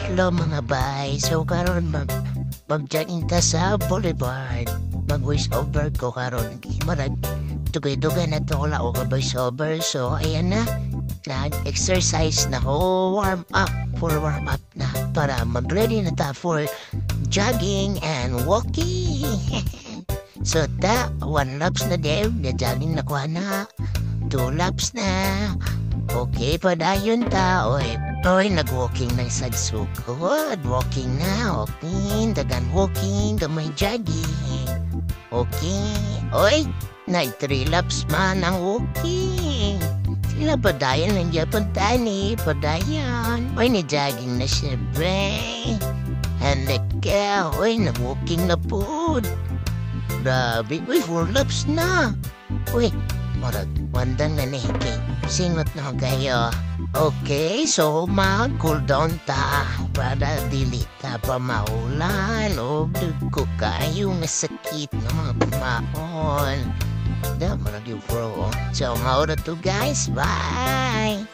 Hello mga bay. So karon mag-jogging ta sa boulevard. Mag-voice over ko karon. Marag tugay-dugay na to wala ko voice over. So ayan na. Nag-exercise na ko. Warm up na para mag-ready na ta for jogging and walking. So ta, 1 laps na din. Na-jogging na ko na. 2 laps na. Okay pa dayon ta. Oy, nag-walking na sa sukod. Walking na, okay. Dagan walking, gamay jogging. Okay. Oy, nag-3 laps man ang walking. Sila padayan lang yapon tani. Padayan. Oy, ni-jogging na siya, bre. And ka, oy, nag-walking na po. Grabe, uy, 4 laps na. Uy, marag, wandang na neke. Singot na kayo. Okay, so mag-cool down ta para dili ta pa maulan o ko kayo nga sakit ng mga pamahon. Da, marag yung bro. So, maura to guys. Bye!